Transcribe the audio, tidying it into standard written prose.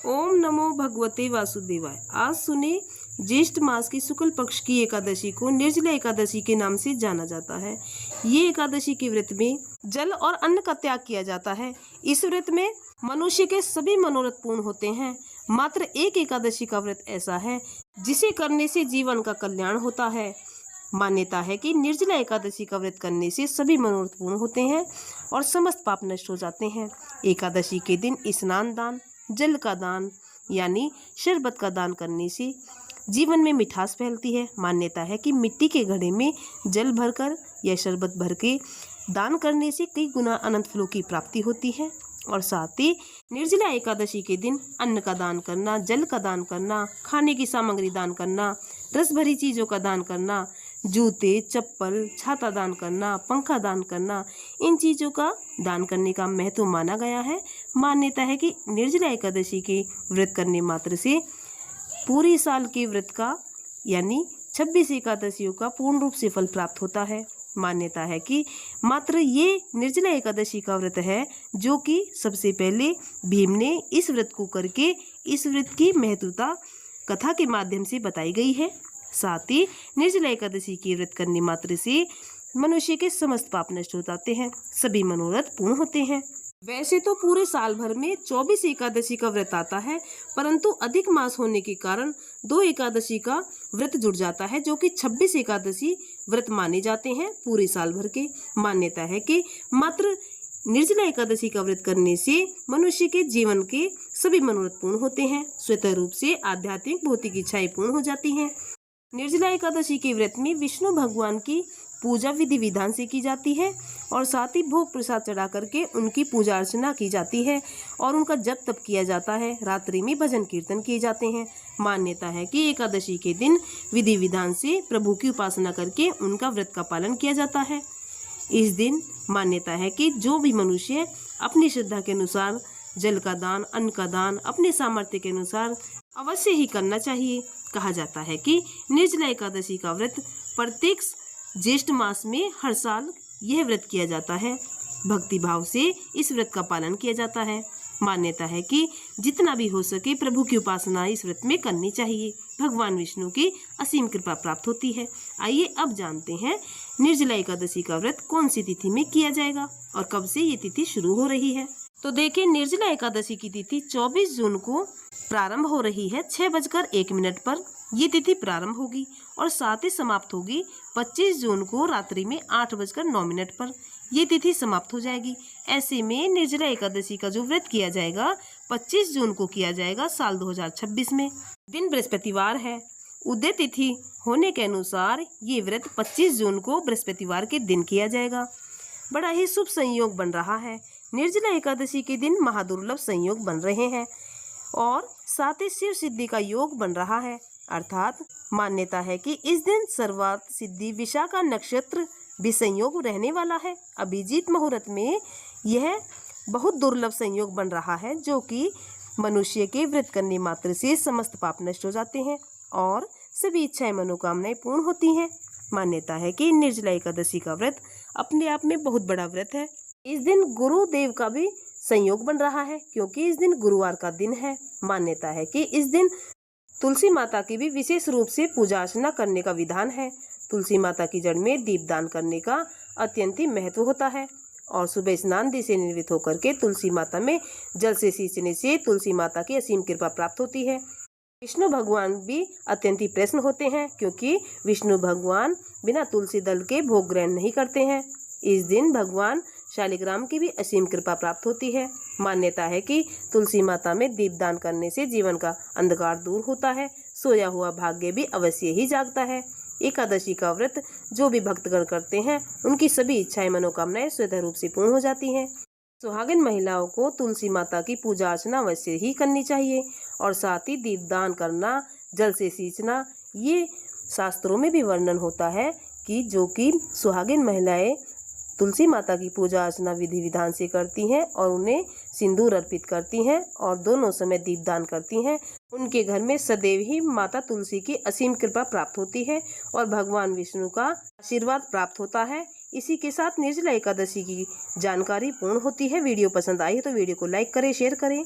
ओम नमो भगवते वासुदेवाय। आज सुने ज्येष्ठ मास की शुक्ल पक्ष की एकादशी को निर्जला एकादशी के नाम से जाना जाता है। ये एकादशी के व्रत में जल और अन्न का त्याग किया जाता है। इस व्रत में मनुष्य के सभी मनोरथ पूर्ण होते हैं। मात्र एक एकादशी का व्रत ऐसा है जिसे करने से जीवन का कल्याण होता है। मान्यता है कि निर्जला एकादशी का व्रत करने से सभी मनोरथ पूर्ण होते हैं और समस्त पाप नष्ट हो जाते हैं। एकादशी के दिन स्नान दान, जल का दान यानी शरबत का दान करने से जीवन में मिठास फैलती है। मान्यता है कि मिट्टी के घड़े में जल भरकर या शरबत भर के दान करने से कई गुना अनंत फलों की प्राप्ति होती है। और साथ ही निर्जला एकादशी के दिन अन्न का दान करना, जल का दान करना, खाने की सामग्री दान करना, रस भरी चीज़ों का दान करना, जूते, चप्पल, छाता दान करना, पंखा दान करना, इन चीज़ों का दान करने का महत्व माना गया है। मान्यता है कि निर्जला एकादशी के व्रत करने मात्र से पूरे साल के व्रत का यानी 26 एकादशियों का पूर्ण रूप से फल प्राप्त होता है। मान्यता है कि मात्र ये निर्जला एकादशी का व्रत है जो कि सबसे पहले भीम ने इस व्रत को करके इस व्रत की महत्वता कथा के माध्यम से बताई गई है। साथ ही निर्जला एकादशी की व्रत करने मात्र से मनुष्य के समस्त पाप नष्ट हो जाते हैं, सभी मनोरथ पूर्ण होते हैं। वैसे तो पूरे साल भर में 24 एकादशी का व्रत आता है, परंतु अधिक मास होने के कारण 2 एकादशी का व्रत जुड़ जाता है जो कि 26 एकादशी व्रत माने जाते हैं पूरे साल भर के। मान्यता है कि मात्र निर्जला एकादशी का व्रत करने से मनुष्य के जीवन के सभी मनोरथ पूर्ण होते हैं, स्वतः रूप से आध्यात्मिक भौतिक इच्छाएं पूर्ण हो जाती हैं। निर्जला एकादशी के व्रत में विष्णु भगवान की पूजा विधि विधान से की जाती है और साथ ही भोग प्रसाद चढ़ा करके उनकी पूजा अर्चना की जाती है और उनका जप तप किया जाता है। रात्रि में भजन कीर्तन किए जाते हैं। मान्यता है कि एकादशी के दिन विधि विधान से प्रभु की उपासना करके उनका व्रत का पालन किया जाता है। इस दिन मान्यता है कि जो भी मनुष्य अपनी श्रद्धा के अनुसार जल का दान, अन्न का दान अपने सामर्थ्य के अनुसार अवश्य ही करना चाहिए। कहा जाता है कि निर्जला एकादशी का व्रत प्रत्येक ज्येष्ठ मास में हर साल यह व्रत किया जाता है। भक्ति भाव से इस व्रत का पालन किया जाता है। मान्यता है कि जितना भी हो सके प्रभु की उपासना इस व्रत में करनी चाहिए। भगवान विष्णु की असीम कृपा प्राप्त होती है। आइए अब जानते हैं निर्जला एकादशी का व्रत कौन सी तिथि में किया जाएगा और कब से ये तिथि शुरू हो रही है। तो देखिए, निर्जला एकादशी की तिथि 24 जून को प्रारंभ हो रही है। 6:01 पर ये तिथि प्रारंभ होगी और साथ ही समाप्त होगी 25 जून को रात्रि में 8:09 पर ये तिथि समाप्त हो जाएगी। ऐसे में निर्जला एकादशी का जो व्रत किया जाएगा 25 जून को किया जाएगा साल 2026 में। दिन बृहस्पतिवार है। उदय तिथि होने के अनुसार ये व्रत 25 जून को बृहस्पतिवार के दिन किया जाएगा। बड़ा ही शुभ संयोग बन रहा है। निर्जला एकादशी के दिन महादुर्लभ संयोग बन रहे हैं और साथ ही शिव सिद्धि का योग बन रहा है। अर्थात मान्यता है कि इस दिन सर्वार्थ सिद्धि विशाखा नक्षत्र भी संयोग रहने वाला है। अभिजीत मुहूर्त में यह बहुत दुर्लभ संयोग बन रहा है जो कि मनुष्य के व्रत करने मात्र से समस्त पाप नष्ट हो जाते हैं और सभी इच्छाएं मनोकामनाएं पूर्ण होती हैं। मान्यता है कि निर्जला एकादशी का व्रत अपने आप में बहुत बड़ा व्रत है। इस दिन गुरुदेव का भी संयोग बन रहा है क्योंकि इस दिन गुरुवार का दिन है। मान्यता है कि इस दिन तुलसी माता की भी विशेष रूप से पूजा अर्चना करने का विधान है। तुलसी माता की जड़ में दीपदान करने का अत्यंत ही महत्व होता है और सुबह स्नान दि से निर्वित होकर के तुलसी माता में जल से सींचने से तुलसी माता की असीम कृपा प्राप्त होती है। विष्णु भगवान भी अत्यंत ही प्रसन्न होते हैं क्योंकि विष्णु भगवान बिना तुलसी दल के भोग ग्रहण नहीं करते हैं। इस दिन भगवान शालिग्राम की भी असीम कृपा प्राप्त होती है। मान्यता है कि तुलसी माता में दीपदान करने से जीवन का अंधकार दूर होता है, सोया हुआ भाग्य भी अवश्य ही जागता है। एकादशी का व्रत जो भी भक्तगण करते हैं उनकी सभी इच्छाएं मनोकामनाएं स्वतः रूप से पूर्ण हो जाती हैं। सुहागिन महिलाओं को तुलसी माता की पूजा अर्चना अवश्य ही करनी चाहिए और साथ ही दीपदान करना, जल से सींचना, ये शास्त्रों में भी वर्णन होता है कि जो कि सुहागिन महिलाएं तुलसी माता की पूजा अर्चना विधि विधान से करती हैं और उन्हें सिंदूर अर्पित करती हैं और दोनों समय दीपदान करती हैं, उनके घर में सदैव ही माता तुलसी की असीम कृपा प्राप्त होती है और भगवान विष्णु का आशीर्वाद प्राप्त होता है। इसी के साथ निर्जला एकादशी की जानकारी पूर्ण होती है। वीडियो पसंद आई है तो वीडियो को लाइक करें, शेयर करें।